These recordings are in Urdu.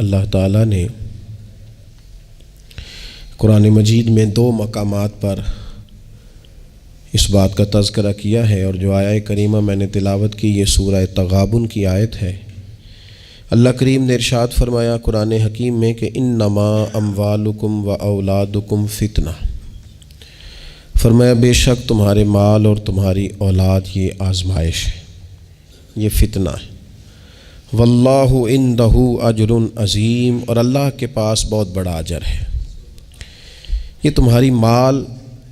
اللہ تعالیٰ نے قرآن مجید میں 2 مقامات پر اس بات کا تذکرہ کیا ہے، اور جو آیہ کریمہ میں نے تلاوت کی یہ سورہ تغابن کی آیت ہے۔ اللہ کریم نے ارشاد فرمایا قرآن حکیم میں کہ انما اموالکم و اولادکم فتنہ، فرمایا بے شک تمہارے مال اور تمہاری اولاد یہ آزمائش ہے، یہ فتنہ ہے۔ واللہ عندہ اجر عظیم، اور اللہ کے پاس بہت بڑا اجر ہے۔ یہ تمہاری مال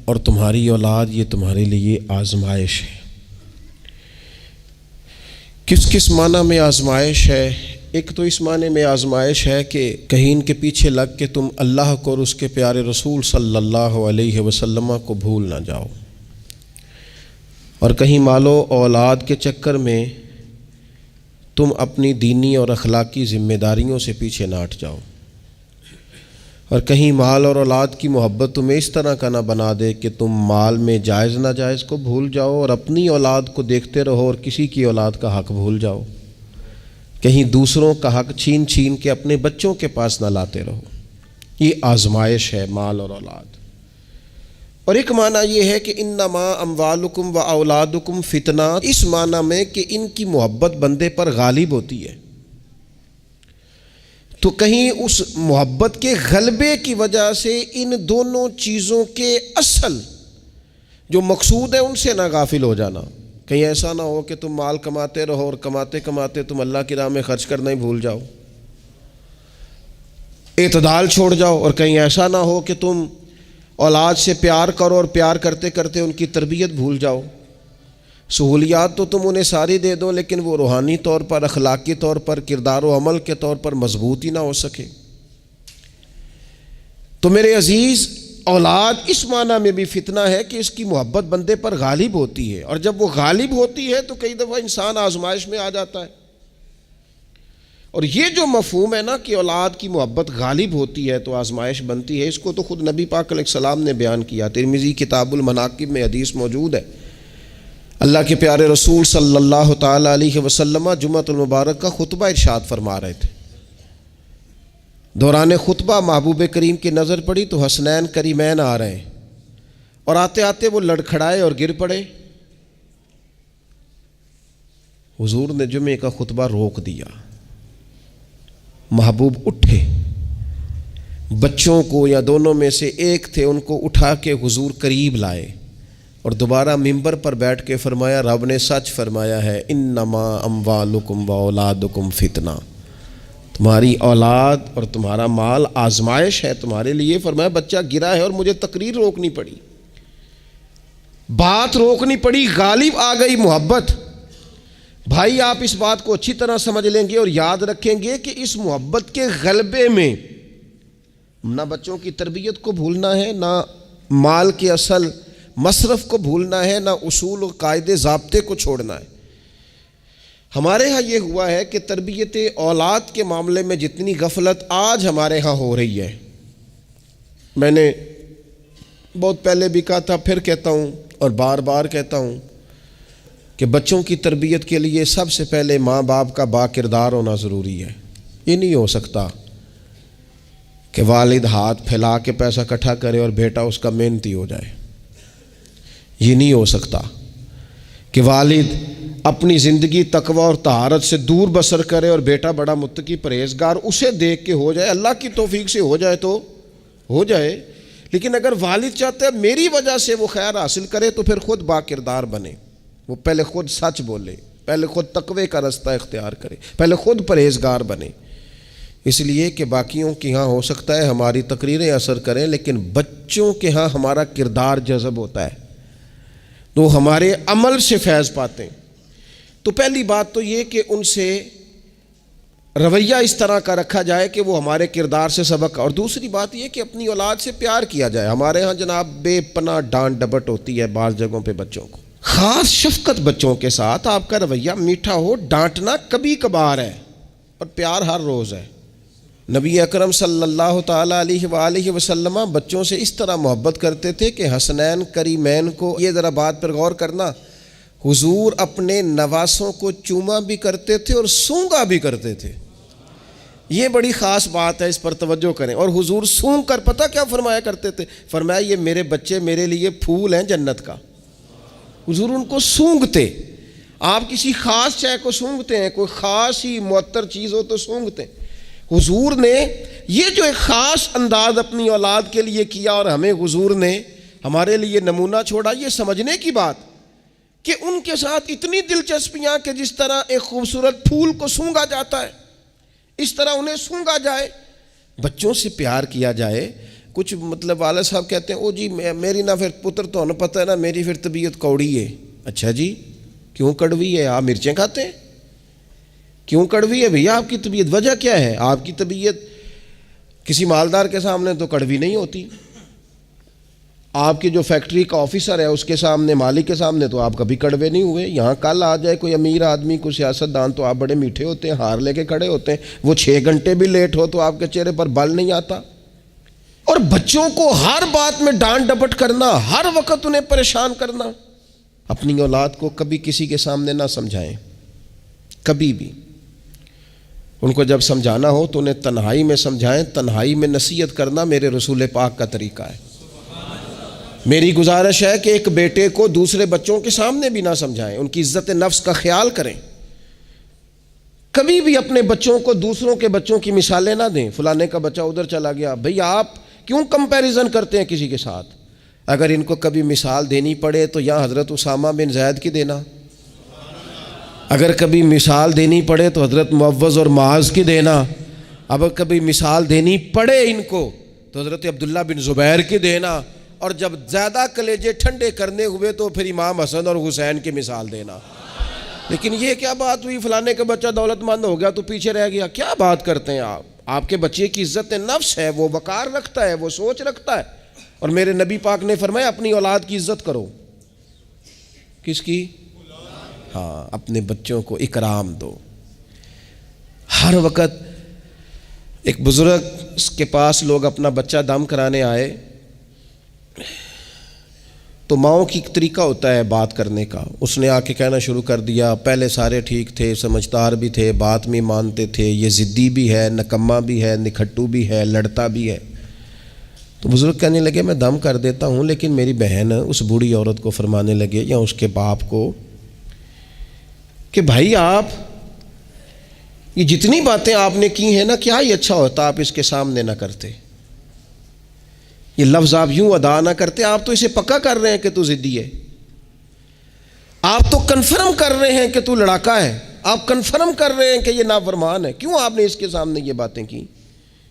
اور تمہاری اولاد یہ تمہارے لیے آزمائش ہے۔ کس کس معنی میں آزمائش ہے؟ ایک تو اس معنی میں آزمائش ہے کہ کہیں ان کے پیچھے لگ کے تم اللہ کو اور اس کے پیارے رسول صلی اللہ علیہ وسلم کو بھول نہ جاؤ، اور کہیں مال و اولاد کے چکر میں تم اپنی دینی اور اخلاقی ذمہ داریوں سے پیچھے نہ ہٹ جاؤ، اور کہیں مال اور اولاد کی محبت تمہیں اس طرح کا نہ بنا دے کہ تم مال میں جائز ناجائز کو بھول جاؤ اور اپنی اولاد کو دیکھتے رہو اور کسی کی اولاد کا حق بھول جاؤ، کہیں دوسروں کا حق چھین چھین کے اپنے بچوں کے پاس نہ لاتے رہو۔ یہ آزمائش ہے مال اور اولاد۔ اور ایک معنی یہ ہے کہ انما اموالکم و اولادکم فتنہ، اس معنی میں کہ ان کی محبت بندے پر غالب ہوتی ہے، تو کہیں اس محبت کے غلبے کی وجہ سے ان دونوں چیزوں کے اصل جو مقصود ہے ان سے نہ غافل ہو جانا۔ کہیں ایسا نہ ہو کہ تم مال کماتے رہو اور کماتے کماتے تم اللہ کی راہ میں خرچ کرنا ہی بھول جاؤ، اعتدال چھوڑ جاؤ، اور کہیں ایسا نہ ہو کہ تم اولاد سے پیار کرو اور پیار کرتے کرتے ان کی تربیت بھول جاؤ۔ سہولیات تو تم انہیں ساری دے دو لیکن وہ روحانی طور پر، اخلاقی طور پر، کردار و عمل کے طور پر مضبوط ہی نہ ہو سکے۔ تو میرے عزیز، اولاد اس معنی میں بھی فتنہ ہے کہ اس کی محبت بندے پر غالب ہوتی ہے، اور جب وہ غالب ہوتی ہے تو کئی دفعہ انسان آزمائش میں آ جاتا ہے۔ اور یہ جو مفہوم ہے نا کہ اولاد کی محبت غالب ہوتی ہے تو آزمائش بنتی ہے، اس کو تو خود نبی پاک علیہ السلام نے بیان کیا۔ ترمذی کتاب المناقب میں حدیث موجود ہے، اللہ کے پیارے رسول صلی اللہ تعالی علیہ وسلم جمعۃ المبارک کا خطبہ ارشاد فرما رہے تھے۔ دوران خطبہ محبوب کریم کی نظر پڑی تو حسنین کریمین آ رہے ہیں، اور آتے آتے وہ لڑکھڑائے اور گر پڑے۔ حضور نے جمعے کا خطبہ روک دیا، محبوب اٹھے، بچوں کو یا دونوں میں سے ایک تھے ان کو اٹھا کے حضور قریب لائے، اور دوبارہ ممبر پر بیٹھ کے فرمایا رب نے سچ فرمایا ہے، انما اموالکم و اولادکم فتنہ، تمہاری اولاد اور تمہارا مال آزمائش ہے تمہارے لیے۔ فرمایا بچہ گرا ہے اور مجھے تقریر روکنی پڑی، بات روکنی پڑی، غالب آ گئی محبت۔ بھائی آپ اس بات کو اچھی طرح سمجھ لیں گے اور یاد رکھیں گے کہ اس محبت کے غلبے میں نہ بچوں کی تربیت کو بھولنا ہے، نہ مال کے اصل مصرف کو بھولنا ہے، نہ اصول و قاعدے ضابطے کو چھوڑنا ہے۔ ہمارے ہاں یہ ہوا ہے کہ تربیت اولاد کے معاملے میں جتنی غفلت آج ہمارے ہاں ہو رہی ہے، میں نے بہت پہلے بھی کہا تھا، پھر کہتا ہوں اور بار بار کہتا ہوں کہ بچوں کی تربیت کے لیے سب سے پہلے ماں باپ کا با کردار ہونا ضروری ہے۔ یہ نہیں ہو سکتا کہ والد ہاتھ پھیلا کے پیسہ اکٹھا کرے اور بیٹا اس کا محنتی ہو جائے۔ یہ نہیں ہو سکتا کہ والد اپنی زندگی تقوی اور طہارت سے دور بسر کرے اور بیٹا بڑا متقی پرہیزگار اسے دیکھ کے ہو جائے۔ اللہ کی توفیق سے ہو جائے تو ہو جائے، لیکن اگر والد چاہتا ہے میری وجہ سے وہ خیر حاصل کرے تو پھر خود با کردار بنے، وہ پہلے خود سچ بولے، پہلے خود تقوی کا رستہ اختیار کرے، پہلے خود پرہیزگار بنے۔ اس لیے کہ باقیوں کے ہاں ہو سکتا ہے ہماری تقریریں اثر کریں، لیکن بچوں کے ہاں ہمارا کردار جذب ہوتا ہے تو ہمارے عمل سے فیض پاتے ہیں۔ تو پہلی بات تو یہ کہ ان سے رویہ اس طرح کا رکھا جائے کہ وہ ہمارے کردار سے سبق، اور دوسری بات یہ کہ اپنی اولاد سے پیار کیا جائے۔ ہمارے ہاں جناب بے پناہ ڈانٹ ڈپٹ ہوتی ہے بعض جگہوں پہ بچوں کو، خاص شفقت بچوں کے ساتھ آپ کا رویہ میٹھا ہو، ڈانٹنا کبھی کبھار ہے اور پیار ہر روز ہے۔ نبی اکرم صلی اللہ تعالیٰ علیہ وآلہ وسلم بچوں سے اس طرح محبت کرتے تھے کہ حسنین کریمین کو، یہ ذرا بات پر غور کرنا، حضور اپنے نواسوں کو چوما بھی کرتے تھے اور سونگا بھی کرتے تھے۔ یہ بڑی خاص بات ہے، اس پر توجہ کریں۔ اور حضور سونگ کر پتہ کیا فرمایا کرتے تھے؟ فرمایا یہ میرے بچے میرے لیے پھول ہیں جنت کا۔ حضور ان کو سونگتے۔ آپ کسی خاص شے کو سونگتے ہیں، کوئی خاص ہی معطر چیز ہو تو سونگتے ہیں۔ حضور نے یہ جو ایک خاص انداز اپنی اولاد کے لیے کیا، اور ہمیں حضور نے ہمارے لیے نمونہ چھوڑا، یہ سمجھنے کی بات کہ ان کے ساتھ اتنی دلچسپیاں کہ جس طرح ایک خوبصورت پھول کو سونگا جاتا ہے اس طرح انہیں سونگا جائے، بچوں سے پیار کیا جائے۔ کچھ مطلب والد صاحب کہتے ہیں او جی میری نہ پھر پتر تو انہیں پتہ ہے نا میری پھر طبیعت کوڑی ہے۔ اچھا جی کیوں کڑوی ہے؟ آپ مرچیں کھاتے ہیں؟ کیوں کڑوی ہے بھیا آپ کی طبیعت؟ وجہ کیا ہے؟ آپ کی طبیعت کسی مالدار کے سامنے تو کڑوی نہیں ہوتی، آپ کی جو فیکٹری کا آفیسر ہے اس کے سامنے، مالک کے سامنے تو آپ کبھی کڑوے نہیں ہوئے۔ یہاں کل آ جائے کوئی امیر آدمی، کوئی سیاست دان تو آپ بڑے میٹھے ہوتے ہیں، ہار لے کے کھڑے ہوتے ہیں۔ وہ 6 گھنٹے بھی لیٹ ہو تو آپ کے چہرے پر بل نہیں آتا۔ اور بچوں کو ہر بات میں ڈانٹ ڈپٹ کرنا، ہر وقت انہیں پریشان کرنا۔ اپنی اولاد کو کبھی کسی کے سامنے نہ سمجھائیں، کبھی بھی۔ ان کو جب سمجھانا ہو تو انہیں تنہائی میں سمجھائیں۔ تنہائی میں نصیحت کرنا میرے رسول پاک کا طریقہ ہے۔ میری گزارش ہے کہ ایک بیٹے کو دوسرے بچوں کے سامنے بھی نہ سمجھائیں، ان کی عزت نفس کا خیال کریں۔ کبھی بھی اپنے بچوں کو دوسروں کے بچوں کی مثالیں نہ دیں، فلانے کا بچہ ادھر چلا گیا۔ بھئی آپ کیوں کمپیریزن کرتے ہیں کسی کے ساتھ؟ اگر ان کو کبھی مثال دینی پڑے تو یا حضرت اسامہ بن زید کی دینا، اگر کبھی مثال دینی پڑے تو حضرت معوذ اور معاذ کی دینا، اگر کبھی مثال دینی پڑے ان کو تو حضرت عبداللہ بن زبیر کی دینا، اور جب زیادہ کلیجے ٹھنڈے کرنے ہوئے تو پھر امام حسن اور حسین کی مثال دینا۔ لیکن یہ کیا بات ہوئی فلانے کا بچہ دولت مند ہو گیا تو پیچھے رہ گیا؟ کیا بات کرتے ہیں آپ؟ آپ کے بچے کی عزت نفس ہے، وہ وقار رکھتا ہے، وہ سوچ رکھتا ہے۔ اور میرے نبی پاک نے فرمایا اپنی اولاد کی عزت کرو۔ کس کی؟ ہاں، اپنے بچوں کو اکرام دو۔ ہر وقت ایک بزرگ کے پاس لوگ اپنا بچہ دم کرانے آئے تو ماؤں کی ایک طریقہ ہوتا ہے بات کرنے کا۔ اس نے آ کے کہنا شروع کر دیا، پہلے سارے ٹھیک تھے، سمجھدار بھی تھے، بات میں مانتے تھے، یہ ضدی بھی ہے، نکما بھی ہے، نکھٹو بھی ہے، لڑتا بھی ہے۔ تو بزرگ کہنے لگے میں دم کر دیتا ہوں، لیکن میری بہن اس بوڑھی عورت کو فرمانے لگے یا اس کے باپ کو کہ بھائی آپ یہ جتنی باتیں آپ نے کی ہیں نا، کیا ہی اچھا ہوتا آپ اس کے سامنے نہ کرتے، یہ لفظ آپ یوں ادا نہ کرتے۔ آپ تو اسے پکا کر رہے ہیں کہ تو ضدی ہے، آپ تو کنفرم کر رہے ہیں کہ تو لڑاکا ہے، آپ کنفرم کر رہے ہیں کہ یہ نافرمان ہے، کیوں آپ نے اس کے سامنے یہ باتیں کی؟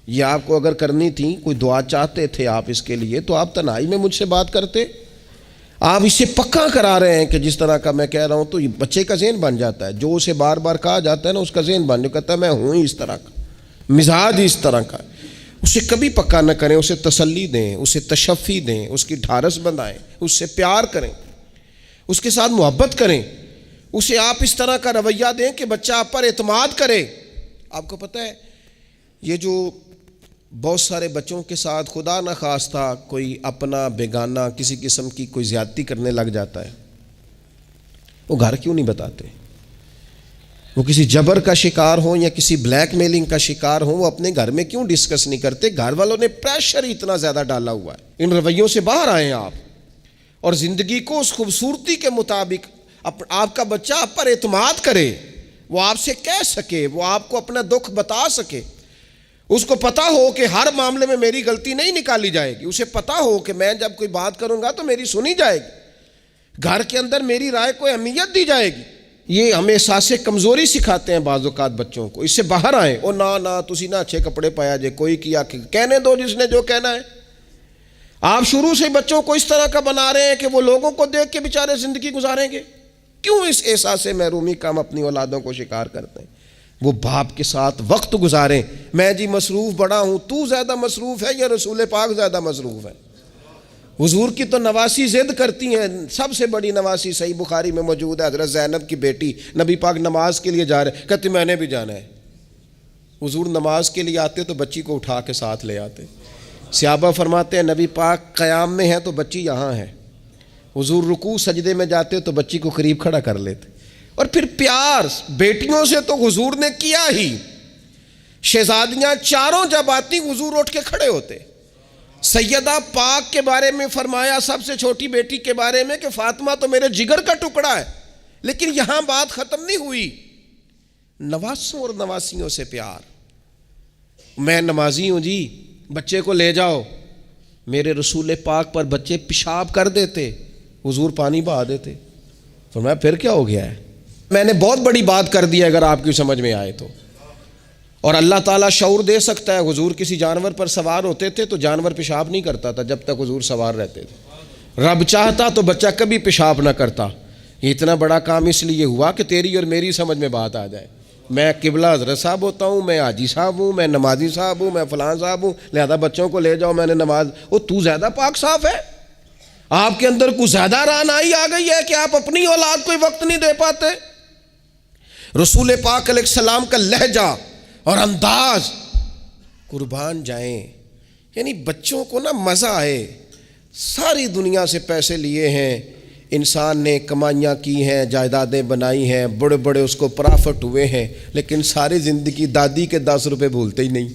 یہ آپ کو اگر کرنی تھی، کوئی دعا چاہتے تھے آپ اس کے لیے تو آپ تنہائی میں مجھ سے بات کرتے۔ آپ اسے پکا کرا رہے ہیں کہ جس طرح کا میں کہہ رہا ہوں، تو یہ بچے کا ذہن بن جاتا ہے، جو اسے بار بار کہا جاتا ہے نا اس کا ذہن بن جاتا ہے، کہتا ہے میں ہوں اس طرح کا، مزاج اس طرح کا۔ اسے کبھی پکا نہ کریں، اسے تسلی دیں، اسے تشفی دیں، اس کی ڈھارس بندھائیں، اس سے پیار کریں، اس کے ساتھ محبت کریں، اسے آپ اس طرح کا رویہ دیں کہ بچہ آپ پر اعتماد کرے۔ آپ کو پتہ ہے یہ جو بہت سارے بچوں کے ساتھ خدا نہ خواستہ کوئی اپنا بیگانہ کسی قسم کی کوئی زیادتی کرنے لگ جاتا ہے، وہ گھر کیوں نہیں بتاتے؟ وہ کسی جبر کا شکار ہوں یا کسی بلیک میلنگ کا شکار ہوں، وہ اپنے گھر میں کیوں ڈسکس نہیں کرتے؟ گھر والوں نے پریشر اتنا زیادہ ڈالا ہوا ہے۔ ان رویوں سے باہر آئیں آپ، اور زندگی کو اس خوبصورتی کے مطابق آپ کا بچہ آپ پر اعتماد کرے، وہ آپ سے کہہ سکے، وہ آپ کو اپنا دکھ بتا سکے، اس کو پتہ ہو کہ ہر معاملے میں میری غلطی نہیں نکالی جائے گی، اسے پتہ ہو کہ میں جب کوئی بات کروں گا تو میری سنی جائے گی، گھر کے اندر میری رائے کو اہمیت دی جائے گی۔ یہ ہمیں احساس کمزوری سکھاتے ہیں بعض اوقات بچوں کو۔ اس سے باہر آئیں، او نہ تسی نہ اچھے کپڑے پایا جے، کوئی کیا کہنے دو جس نے جو کہنا ہے۔ آپ شروع سے بچوں کو اس طرح کا بنا رہے ہیں کہ وہ لوگوں کو دیکھ کے بیچارے زندگی گزاریں گے۔ کیوں اس احساس محرومی کا ہم اپنی اولادوں کو شکار کرتے ہیں؟ وہ باپ کے ساتھ وقت گزاریں۔ میں جی مصروف بڑا ہوں، تو زیادہ مصروف ہے یا رسول پاک زیادہ مصروف ہے؟ حضور کی تو نواسی ضد کرتی ہیں، سب سے بڑی نواسی صحیح بخاری میں موجود ہے، حضرت زینب کی بیٹی، نبی پاک نماز کے لیے جا رہے، کہتے میں نے بھی جانا ہے۔ حضور نماز کے لیے آتے تو بچی کو اٹھا کے ساتھ لے آتے۔ صحابہ فرماتے ہیں نبی پاک قیام میں ہے تو بچی یہاں ہے، حضور رکوع سجدے میں جاتے تو بچی کو قریب کھڑا کر لیتے۔ اور پھر پیار بیٹیوں سے تو حضور نے کیا ہی، شہزادیاں چاروں جب آتی حضور اٹھ کے کھڑے ہوتے. سیدہ پاک کے بارے میں فرمایا, سب سے چھوٹی بیٹی کے بارے میں, کہ فاطمہ تو میرے جگر کا ٹکڑا ہے. لیکن یہاں بات ختم نہیں ہوئی, نواسوں اور نواسیوں سے پیار. میں نمازی ہوں جی, بچے کو لے جاؤ. میرے رسول پاک پر بچے پیشاب کر دیتے, حضور پانی بہا دیتے. فرمایا پھر کیا ہو گیا ہے؟ میں نے بہت بڑی بات کر دی اگر آپ کی سمجھ میں آئے تو. اور اللہ تعالیٰ شعور دے سکتا ہے. حضور کسی جانور پر سوار ہوتے تھے تو جانور پیشاب نہیں کرتا تھا جب تک حضور سوار رہتے تھے. رب چاہتا تو بچہ کبھی پیشاب نہ کرتا. یہ اتنا بڑا کام اس لیے ہوا کہ تیری اور میری سمجھ میں بات آ جائے. میں قبلہ حضرت صاحب ہوتا ہوں, میں حاجی صاحب ہوں, میں نمازی صاحب ہوں, میں فلاں صاحب ہوں, لہذا بچوں کو لے جاؤ, میں نے نماز. وہ تو زیادہ پاک صاف ہے, آپ کے اندر کچھ زیادہ رعنائی آ گئی ہے کہ آپ اپنی اولاد کو وقت نہیں دے پاتے. رسول پاک علیہ السلام کا لہجہ اور انداز, قربان جائیں, یعنی بچوں کو نا مزہ آئے. ساری دنیا سے پیسے لیے ہیں انسان نے, کمائیاں کی ہیں, جائیدادیں بنائی ہیں, بڑے بڑے اس کو پرافٹ ہوئے ہیں, لیکن ساری زندگی دادی کے 10 روپے بھولتے ہی نہیں.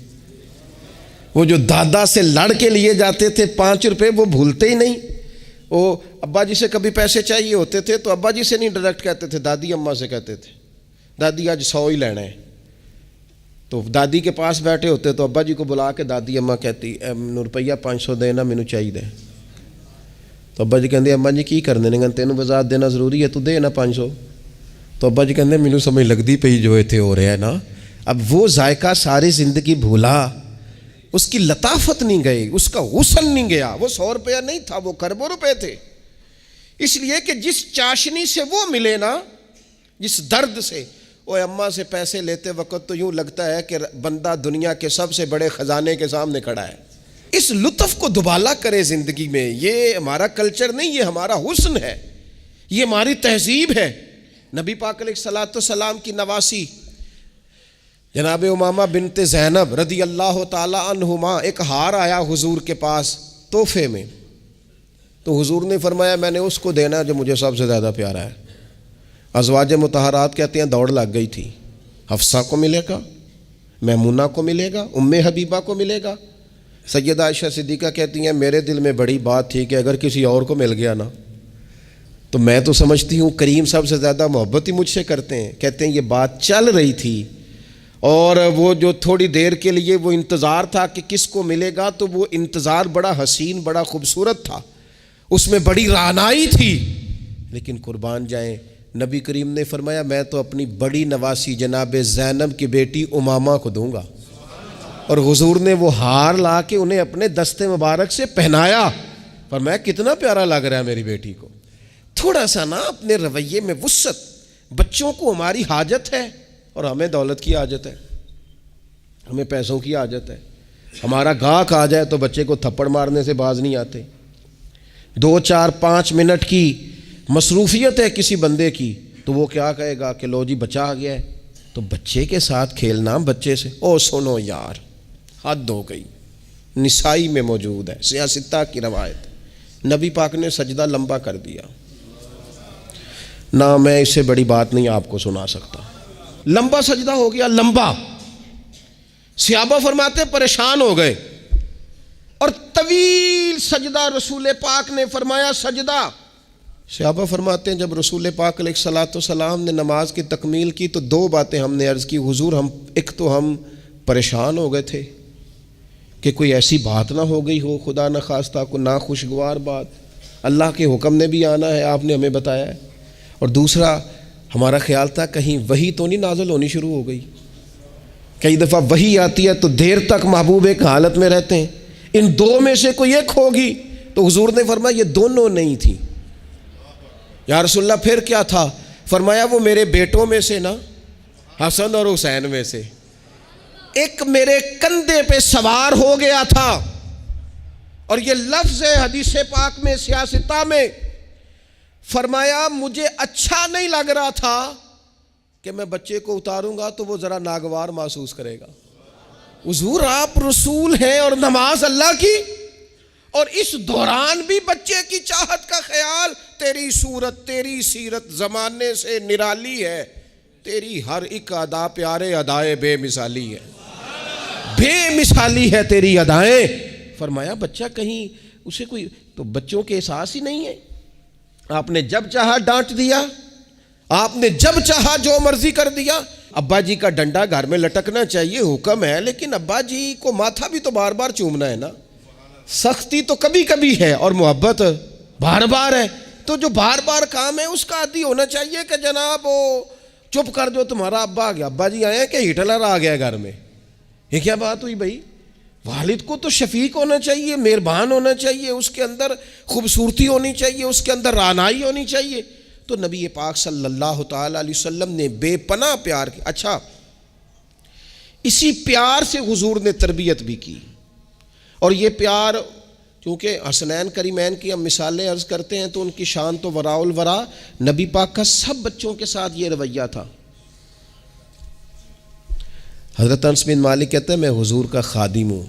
وہ جو دادا سے لڑ کے لیے جاتے تھے 5 روپے, وہ بھولتے ہی نہیں. وہ ابا جی سے کبھی پیسے چاہیے ہوتے تھے تو ابا جی سے نہیں ڈائریکٹ کہتے تھے, دادی اماں سے کہتے تھے, دادی آج 100 ہی لینا ہے. تو دادی کے پاس بیٹھے ہوتے تو ابا جی کو بلا کے دادی اماں کہتی روپیہ 500 دینا مینوں چاہیے. تو ابا جی کہتے اماں جی کی کرنے نے, تینوں وضاحت دینا ضروری ہے, تو دے نا 500. تو ابا جی کہتے مینوں سمجھ لگتی پئی جو اتنے ہو رہا ہے نا. اب وہ ذائقہ ساری زندگی بھولا, اس کی لطافت نہیں گئی, اس کا حسن نہیں گیا. وہ 100 روپیہ نہیں تھا, وہ کروڑوں روپے تھے. اس لیے کہ جس چاشنی سے وہ ملے نا, جس درد سے, وہ اماں سے پیسے لیتے وقت تو یوں لگتا ہے کہ بندہ دنیا کے سب سے بڑے خزانے کے سامنے کھڑا ہے. اس لطف کو دوبالا کرے زندگی میں. یہ ہمارا کلچر نہیں, یہ ہمارا حسن ہے, یہ ہماری تہذیب ہے. نبی پاک علیہ الصلوۃ والسلام کی نواسی جناب امامہ بنت زینب رضی اللہ تعالی عنہما, ایک ہار آیا حضور کے پاس تحفے میں. تو حضور نے فرمایا میں نے اس کو دینا جو مجھے سب سے زیادہ پیارا ہے. ازواج مطہرات کہتے ہیں دوڑ لگ گئی تھی, حفصہ کو ملے گا, میمونہ کو ملے گا, ام حبیبہ کو ملے گا. سیدہ عائشہ صدیقہ کہتی ہیں میرے دل میں بڑی بات تھی کہ اگر کسی اور کو مل گیا نا تو میں تو سمجھتی ہوں کریم سب سے زیادہ محبت ہی مجھ سے کرتے ہیں. کہتے ہیں یہ بات چل رہی تھی اور وہ جو تھوڑی دیر کے لیے وہ انتظار تھا کہ کس کو ملے گا, تو وہ انتظار بڑا حسین بڑا خوبصورت تھا, اس میں بڑی رعنائی تھی. لیکن قربان جائیں نبی کریم نے فرمایا میں تو اپنی بڑی نواسی جناب زینب کی بیٹی امامہ کو دوں گا. اور حضور نے وہ ہار لا کے انہیں اپنے دستے مبارک سے پہنایا. فرمایا کتنا پیارا لگ رہا ہے میری بیٹی کو. تھوڑا سا نا اپنے رویے میں وسعت. بچوں کو ہماری حاجت ہے اور ہمیں دولت کی حاجت ہے, ہمیں پیسوں کی حاجت ہے. ہمارا گاہک آ جائے تو بچے کو تھپڑ مارنے سے باز نہیں آتے. 2 4 5 منٹ کی مصروفیت ہے کسی بندے کی تو وہ کیا کہے گا کہ لو جی بچہ آ گیا ہے. تو بچے کے ساتھ کھیلنا, بچے سے او سنو یار حد ہو گئی. نسائی میں موجود ہے, سیاستہ کی روایت. نبی پاک نے سجدہ لمبا کر دیا نہ, میں اس سے بڑی بات نہیں آپ کو سنا سکتا. لمبا سجدہ ہو گیا, لمبا. صحابہ فرماتے پریشان ہو گئے اور طویل سجدہ رسول پاک نے فرمایا سجدہ. صحابہ فرماتے ہیں جب رسول پاک علیہ الصلوۃ والسلام نے نماز کی تکمیل کی تو 2 باتیں ہم نے عرض کی حضور. ایک تو ہم پریشان ہو گئے تھے کہ کوئی ایسی بات نہ ہو گئی ہو, خدا نہ خواستہ کو ناخوشگوار بات, اللہ کے حکم نے بھی آنا ہے, آپ نے ہمیں بتایا ہے. اور دوسرا ہمارا خیال تھا کہیں وحی تو نہیں نازل ہونی شروع ہو گئی. کئی دفعہ وحی آتی ہے تو دیر تک محبوب ایک حالت میں رہتے ہیں, ان 2 میں سے کوئی ایک ہوگی. تو حضور نے فرمایا یہ دونوں نہیں تھی. یا رسول اللہ پھر کیا تھا؟ فرمایا وہ میرے بیٹوں میں سے نا, حسن اور حسین میں سے ایک میرے کندھے پہ سوار ہو گیا تھا. اور یہ لفظ ہے حدیث پاک میں سیاستہ میں. فرمایا مجھے اچھا نہیں لگ رہا تھا کہ میں بچے کو اتاروں گا تو وہ ذرا ناگوار محسوس کرے گا. حضور آپ رسول ہیں اور نماز اللہ کی, اور اس دوران بھی بچے کی چاہت کا خیال. تیری صورت تیری سیرت زمانے سے نرالی ہے, تیری ہر ایک ادا پیارے ادائے بے مثالی ہے. بے مثالی ہے تیری ادائیں. فرمایا بچہ کہیں اسے کوئی تو بچوں کے احساس ہی نہیں ہے. آپ نے جب چاہا ڈانٹ دیا, آپ نے جب چاہا جو مرضی کر دیا. ابا جی کا ڈنڈا گھر میں لٹکنا چاہیے, حکم ہے, لیکن ابا جی کو ماتھا بھی تو بار بار چومنا ہے نا. سختی تو کبھی کبھی ہے اور محبت بار بار ہے. تو جو بار بار کام ہے اس کا عادی ہونا چاہیے کہ جناب وہ چپ کر دو, تمہارا ابا آ گیا, ابا جی آئے ہیں کہ ہٹلر آ گیا گھر میں. یہ کیا بات ہوئی بھائی؟ والد کو تو شفیق ہونا چاہیے, مہربان ہونا چاہیے, اس کے اندر خوبصورتی ہونی چاہیے, اس کے اندر رعنائی ہونی چاہیے. تو نبی پاک صلی اللہ تعالی علیہ وسلم نے بے پناہ پیار کیا. اچھا, اسی پیار سے حضور نے تربیت بھی کی. اور یہ پیار چونکہ حسنین کریمین کی ہم مثالیں عرض کرتے ہیں تو ان کی شان تو وراء الورا. نبی پاک کا سب بچوں کے ساتھ یہ رویہ تھا. حضرت انس بن مالک کہتے ہیں میں حضور کا خادم ہوں,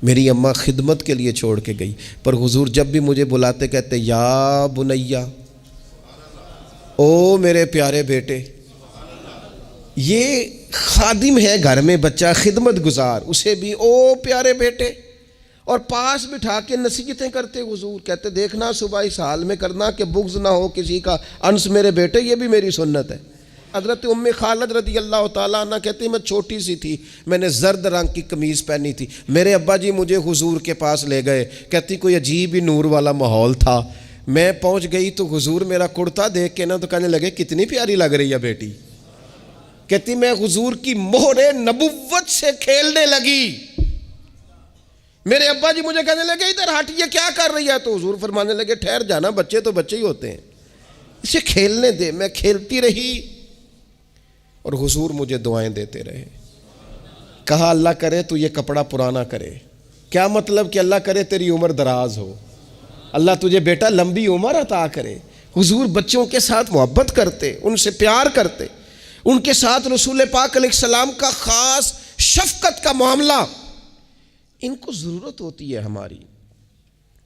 میری اماں خدمت کے لیے چھوڑ کے گئی, پر حضور جب بھی مجھے بلاتے کہتے یا بنیا, او میرے پیارے بیٹے. یہ خادم ہے گھر میں بچہ, خدمت گزار, اسے بھی او پیارے بیٹے. اور پاس بٹھا کے نصیحتیں کرتے حضور, کہتے دیکھنا صبح اس حال میں کرنا کہ بغض نہ ہو کسی کا, انس میرے بیٹے یہ بھی میری سنت ہے. حضرت ام خالد رضی اللہ تعالیٰ عنہ کہتی میں چھوٹی سی تھی, میں نے زرد رنگ کی قمیض پہنی تھی, میرے ابا جی مجھے حضور کے پاس لے گئے. کہتی کوئی عجیب ہی نور والا ماحول تھا, میں پہنچ گئی تو حضور میرا کرتا دیکھ کے نا تو کہنے لگے کتنی پیاری لگ رہی ہے بیٹی. کہتی میں حضور کی مہر نبوت سے کھیلنے لگی. میرے ابا جی مجھے کہنے لگے ادھر ہٹ, یہ کیا کر رہی ہے؟ تو حضور فرمانے لگے ٹھہر جانا, بچے تو بچے ہی ہوتے ہیں, اسے کھیلنے دے. میں کھیلتی رہی اور حضور مجھے دعائیں دیتے رہے. کہا اللہ کرے تو یہ کپڑا پرانا کرے. کیا مطلب کہ اللہ کرے تیری عمر دراز ہو, اللہ تجھے بیٹا لمبی عمر عطا کرے. حضور بچوں کے ساتھ محبت کرتے, ان سے پیار کرتے, ان کے ساتھ رسول پاک علیہ السلام کا خاص شفقت کا معاملہ. ان کو ضرورت ہوتی ہے ہماری,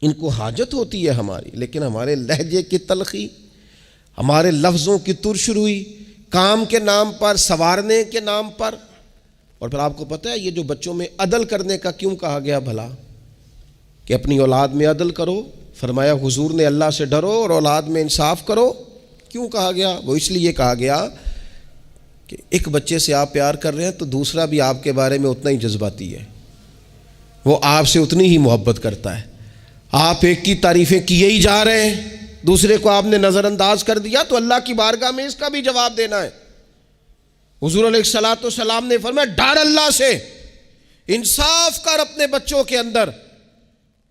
ان کو حاجت ہوتی ہے ہماری, لیکن ہمارے لہجے کی تلخی, ہمارے لفظوں کی ترش روئی, کام کے نام پر, سنوارنے کے نام پر. اور پھر آپ کو پتہ ہے یہ جو بچوں میں عدل کرنے کا کیوں کہا گیا بھلا, کہ اپنی اولاد میں عدل کرو. فرمایا حضور نے اللہ سے ڈرو اور اولاد میں انصاف کرو. کیوں کہا گیا؟ وہ اس لیے کہا گیا کہ ایک بچے سے آپ پیار کر رہے ہیں تو دوسرا بھی آپ کے بارے میں اتنا ہی جذباتی ہے, وہ آپ سے اتنی ہی محبت کرتا ہے. آپ ایک کی تعریفیں کیے ہی جا رہے ہیں, دوسرے کو آپ نے نظر انداز کر دیا, تو اللہ کی بارگاہ میں اس کا بھی جواب دینا ہے. حضور علیہ الصلوۃ والسلام نے فرمایا ڈر اللہ سے, انصاف کر اپنے بچوں کے اندر.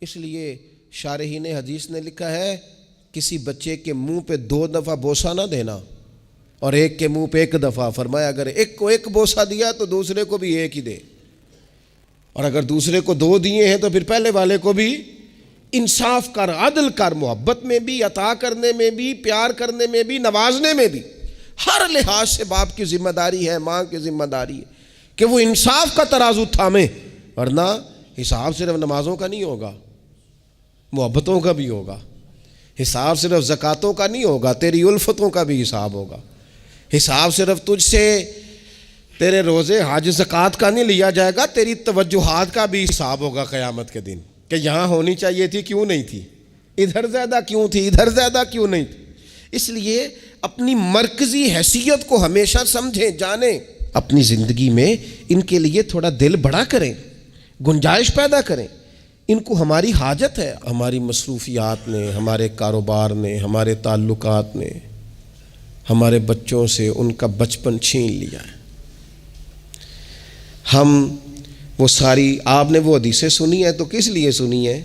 اس لیے شارحین حدیث نے لکھا ہے کسی بچے کے منہ پہ 2 دفعہ بوسہ نہ دینا اور ایک کے منہ پہ 1 دفعہ. فرمایا اگر ایک کو 1 بوسہ دیا تو دوسرے کو بھی 1 ہی دے, اور اگر دوسرے کو 2 دیے ہیں تو پھر پہلے والے کو بھی. انصاف کر, عدل کر, محبت میں بھی, عطا کرنے میں بھی, پیار کرنے میں بھی, نوازنے میں بھی. ہر لحاظ سے باپ کی ذمہ داری ہے, ماں کی ذمہ داری ہے کہ وہ انصاف کا ترازو تھامے, ورنہ حساب صرف نمازوں کا نہیں ہوگا, محبتوں کا بھی ہوگا. حساب صرف زکاتوں کا نہیں ہوگا, تیری الفتوں کا بھی حساب ہوگا. حساب صرف تجھ سے تیرے روزے حج زکات کا نہیں لیا جائے گا, تیری توجہات کا بھی حساب ہوگا قیامت کے دن, کہ یہاں ہونی چاہیے تھی کیوں نہیں تھی, ادھر زیادہ کیوں تھی, ادھر زیادہ کیوں نہیں تھی. اس لیے اپنی مرکزی حیثیت کو ہمیشہ سمجھیں, جانیں. اپنی زندگی میں ان کے لیے تھوڑا دل بڑا کریں, گنجائش پیدا کریں. ان کو ہماری حاجت ہے, ہماری مصروفیات نے, ہمارے کاروبار نے, ہمارے تعلقات نے ہمارے بچوں سے ان کا بچپن چھین لیا ہے. ہم وہ ساری, آپ نے وہ حدیثیں سنی ہیں تو کس لیے سنی ہیں؟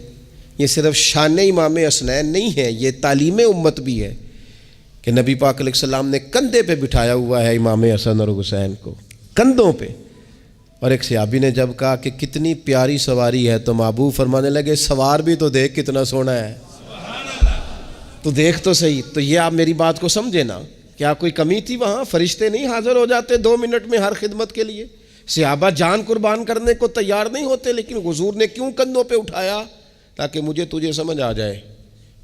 یہ صرف شان امام حسنین نہیں ہے, یہ تعلیم امت بھی ہے کہ نبی پاک علیہ السلام نے کندھے پہ بٹھایا ہوا ہے امام حسن اور حسین کو, کندھوں پہ. اور ایک صحابی نے جب کہا کہ کتنی پیاری سواری ہے تو محبوب فرمانے لگے سوار بھی تو دیکھ کتنا سونا ہے, تو دیکھ تو صحیح. تو یہ آپ میری بات کو سمجھے نا, کیا کوئی کمی تھی وہاں؟ فرشتے نہیں حاضر ہو جاتے 2 منٹ میں ہر خدمت کے لیے؟ صحابہ جان قربان کرنے کو تیار نہیں ہوتے, لیکن حضور نے کیوں کندھوں پہ اٹھایا؟ تاکہ مجھے تجھے سمجھ آ جائے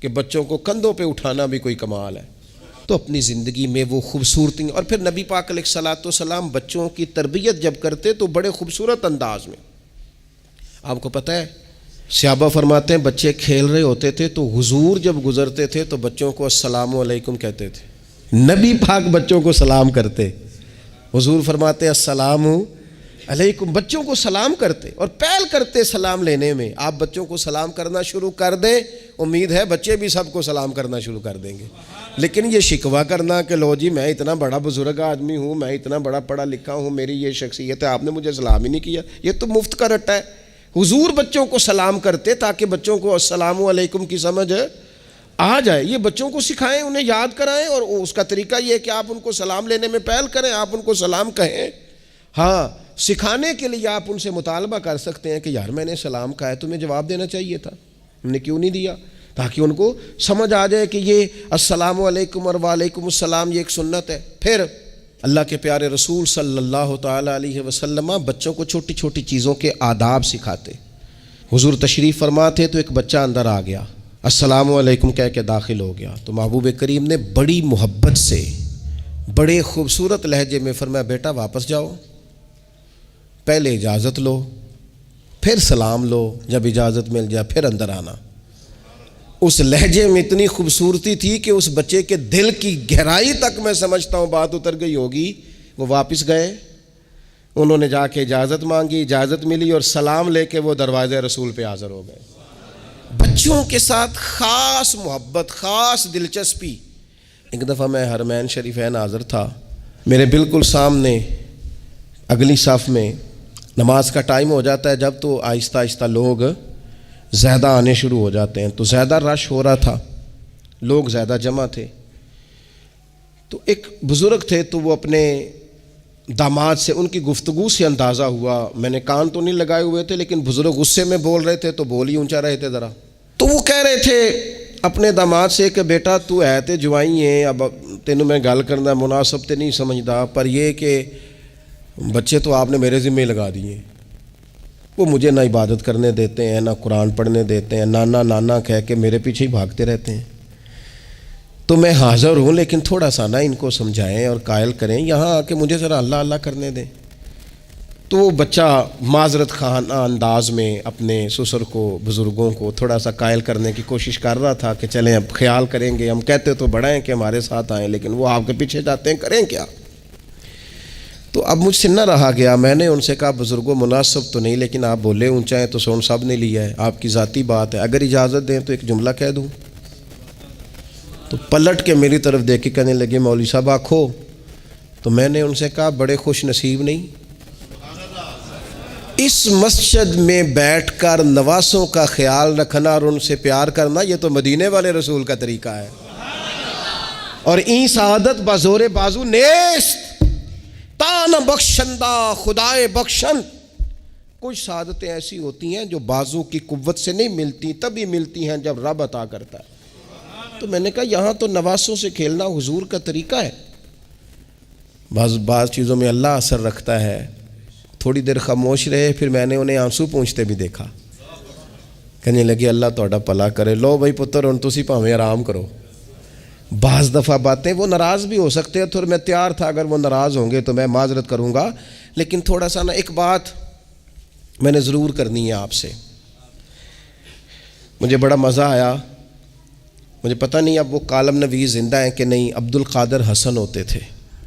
کہ بچوں کو کندھوں پہ اٹھانا بھی کوئی کمال ہے. تو اپنی زندگی میں وہ خوبصورتی. اور پھر نبی پاک علیہ الصلوۃ والسلام بچوں کی تربیت جب کرتے تو بڑے خوبصورت انداز میں. آپ کو پتہ ہے صحابہ فرماتے ہیں بچے کھیل رہے ہوتے تھے تو حضور جب گزرتے تھے تو بچوں کو السلام علیکم کہتے تھے. نبی پاک بچوں کو سلام کرتے. حضور فرماتے ہیں السلام علیکم، بچوں کو سلام کرتے اور پہل کرتے سلام لینے میں. آپ بچوں کو سلام کرنا شروع کر دیں، امید ہے بچے بھی سب کو سلام کرنا شروع کر دیں گے. لیکن یہ شکوہ کرنا کہ لو جی میں اتنا بڑا بزرگ آدمی ہوں، میں اتنا بڑا پڑھا لکھا ہوں، میری یہ شخصیت ہے، آپ نے مجھے سلام ہی نہیں کیا، یہ تو مفت کا رٹا ہے. حضور بچوں کو سلام کرتے تاکہ بچوں کو السلام علیکم کی سمجھ آ جائے. یہ بچوں کو سکھائیں، انہیں یاد کرائیں، اور اس کا طریقہ یہ ہے کہ آپ ان کو سلام لینے میں پہل کریں، آپ ان کو سلام کہیں. ہاں، سکھانے کے لیے آپ ان سے مطالبہ کر سکتے ہیں کہ یار میں نے سلام کہا ہے، تمہیں جواب دینا چاہیے تھا، ہم نے کیوں نہیں دیا، تاکہ ان کو سمجھ آ جائے کہ یہ السلام علیکم اور وعلیکم السلام یہ ایک سنت ہے. پھر اللہ کے پیارے رسول صلی اللہ تعالیٰ علیہ وسلم بچوں کو چھوٹی چھوٹی چیزوں کے آداب سکھاتے. حضور تشریف فرما تھے تو ایک بچہ اندر آ گیا، السلام علیکم کہہ کے داخل ہو گیا. تو محبوب کریم نے بڑی محبت سے بڑے خوبصورت لہجے میں فرمایا بیٹا واپس جاؤ، پہلے اجازت لو، پھر سلام لو، جب اجازت مل جائے پھر اندر آنا. اس لہجے میں اتنی خوبصورتی تھی کہ اس بچے کے دل کی گہرائی تک میں سمجھتا ہوں بات اتر گئی ہوگی. وہ واپس گئے، انہوں نے جا کے اجازت مانگی، اجازت ملی اور سلام لے کے وہ دروازے رسول پہ حاضر ہو گئے. بچوں کے ساتھ خاص محبت، خاص دلچسپی. ایک دفعہ میں حرمین شریفین حاضر تھا، میرے بالکل سامنے اگلی صف میں نماز کا ٹائم ہو جاتا ہے جب، تو آہستہ آہستہ لوگ زیادہ آنے شروع ہو جاتے ہیں. تو زیادہ رش ہو رہا تھا، لوگ زیادہ جمع تھے. تو ایک بزرگ تھے تو وہ اپنے داماد سے، ان کی گفتگو سے اندازہ ہوا، میں نے کان تو نہیں لگائے ہوئے تھے لیکن بزرگ غصے میں بول رہے تھے تو بول ہی اونچا رہے تھے ذرا. تو وہ کہہ رہے تھے اپنے داماد سے کہ بیٹا تو ہے تے جوائی ہیں، اب تینوں میں گل کرنا مناسب تے نہیں سمجھدا، پر یہ کہ بچے تو آپ نے میرے ذمہ لگا دیے، وہ مجھے نہ عبادت کرنے دیتے ہیں، نہ قرآن پڑھنے دیتے ہیں، نانا نانا کہہ کے میرے پیچھے ہی بھاگتے رہتے ہیں. تو میں حاضر ہوں لیکن تھوڑا سا نہ ان کو سمجھائیں اور قائل کریں، یہاں آ کے مجھے ذرا اللہ اللہ کرنے دیں. تو وہ بچہ معذرت خانہ انداز میں اپنے سسر کو، بزرگوں کو تھوڑا سا قائل کرنے کی کوشش کر رہا تھا کہ چلیں اب خیال کریں گے، ہم کہتے تو بڑا ہیں کہ ہمارے ساتھ آئیں لیکن وہ آپ کے پیچھے جاتے ہیں، کریں کیا. تو اب مجھ سے نہ رہا گیا، میں نے ان سے کہا بزرگوں مناسب تو نہیں لیکن آپ بولے اونچا ہیں تو سون صاحب نے لیا ہے، آپ کی ذاتی بات ہے، اگر اجازت دیں تو ایک جملہ کہہ دوں. تو پلٹ کے میری طرف دیکھ کے کہنے لگے مولوی صاحب آکھو. تو میں نے ان سے کہا بڑے خوش نصیب نہیں، اس مسجد میں بیٹھ کر نواسوں کا خیال رکھنا اور ان سے پیار کرنا، یہ تو مدینے والے رسول کا طریقہ ہے. اور این سعادت بازور بازو نیست تان بخشندہ خدائے بخشن. کچھ سعادتیں ایسی ہوتی ہیں جو بازو کی قوت سے نہیں ملتی، تبھی ملتی ہیں جب رب عطا کرتا ہے. تو میں نے کہا یہاں تو نواسوں سے کھیلنا حضور کا طریقہ ہے. بعض چیزوں میں اللہ اثر رکھتا ہے. تھوڑی دیر خاموش رہے، پھر میں نے انہیں آنسو پونچھتے بھی دیکھا. کہنے لگے اللہ تہاڈا بھلا کرے، لو بھائی پتر ہن تسی بھاویں آرام کرو. بعض دفعہ باتیں وہ ناراض بھی ہو سکتے ہیں، تو میں تیار تھا اگر وہ ناراض ہوں گے تو میں معذرت کروں گا، لیکن تھوڑا سا نا ایک بات میں نے ضرور کرنی ہے آپ سے. مجھے بڑا مزہ آیا، مجھے پتہ نہیں اب وہ کالم نویس زندہ ہیں کہ نہیں، عبد القادر حسن ہوتے تھے،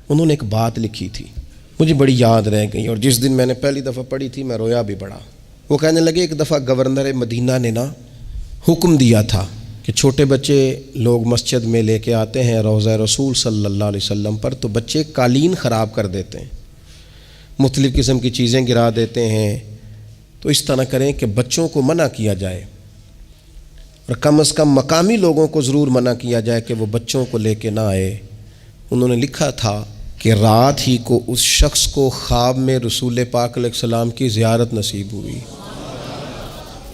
انہوں نے ایک بات لکھی تھی مجھے بڑی یاد رہ گئی، اور جس دن میں نے پہلی دفعہ پڑھی تھی میں رویا بھی بڑا. وہ کہنے لگے ایک دفعہ گورنر مدینہ نے نا حکم دیا تھا کہ چھوٹے بچے لوگ مسجد میں لے کے آتے ہیں روضہ رسول صلی اللہ علیہ وسلم پر، تو بچے قالین خراب کر دیتے ہیں، مختلف قسم کی چیزیں گرا دیتے ہیں. تو اس طرح کریں کہ بچوں کو منع کیا جائے، اور کم از کم مقامی لوگوں کو ضرور منع کیا جائے کہ وہ بچوں کو لے کے نہ آئے. انہوں نے لکھا تھا کہ رات ہی کو اس شخص کو خواب میں رسول پاک علیہ السلام کی زیارت نصیب ہوئی،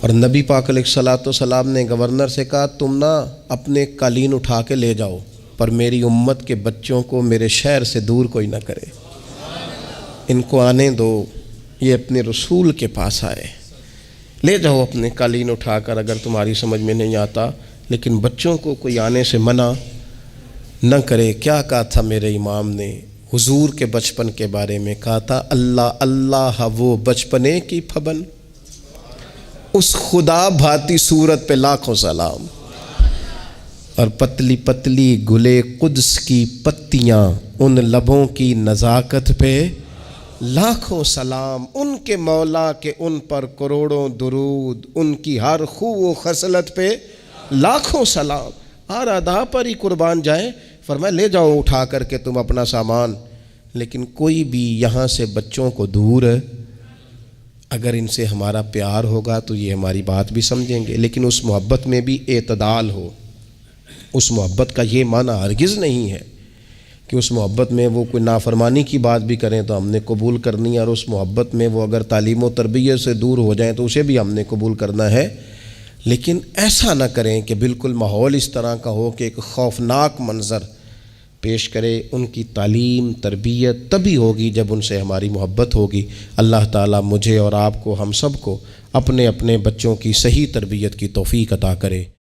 اور نبی پاک علیہ الصلوۃ والسلام نے گورنر سے کہا تم نہ اپنے قالین اٹھا کے لے جاؤ، پر میری امت کے بچوں کو میرے شہر سے دور کوئی نہ کرے، ان کو آنے دو، یہ اپنے رسول کے پاس آئے، لے جاؤ اپنے قالین اٹھا کر اگر تمہاری سمجھ میں نہیں آتا، لیکن بچوں کو کوئی آنے سے منع نہ کرے۔ کیا کہا تھا میرے امام نے حضور کے بچپن کے بارے میں؟ کہا تھا اللہ اللہ وہ بچپنے کی پھبن، اس خدا بھاتی صورت پہ لاکھوں سلام، اور پتلی پتلی گلے قدس کی پتیاں، ان لبوں کی نزاکت پہ لاکھوں سلام، ان کے مولا کے ان پر کروڑوں درود، ان کی ہر خو و خصلت پہ لاکھوں سلام۔ اور ادا پر ہی قربان جائیں، فرمایا لے جاؤ اٹھا کر کے تم اپنا سامان، لیکن کوئی بھی یہاں سے بچوں کو دور ہے، اگر ان سے ہمارا پیار ہوگا تو یہ ہماری بات بھی سمجھیں گے، لیکن اس محبت میں بھی اعتدال ہو۔ اس محبت کا یہ معنی ہرگز نہیں ہے کہ اس محبت میں وہ کوئی نافرمانی کی بات بھی کریں تو ہم نے قبول کرنی ہے، اور اس محبت میں وہ اگر تعلیم و تربیت سے دور ہو جائیں تو اسے بھی ہم نے قبول کرنا ہے، لیکن ایسا نہ کریں کہ بالکل ماحول اس طرح کا ہو کہ ایک خوفناک منظر پیش کرے۔ ان کی تعلیم تربیت تبھی ہوگی جب ان سے ہماری محبت ہوگی۔ اللہ تعالیٰ مجھے اور آپ کو، ہم سب کو اپنے اپنے بچوں کی صحیح تربیت کی توفیق عطا کرے۔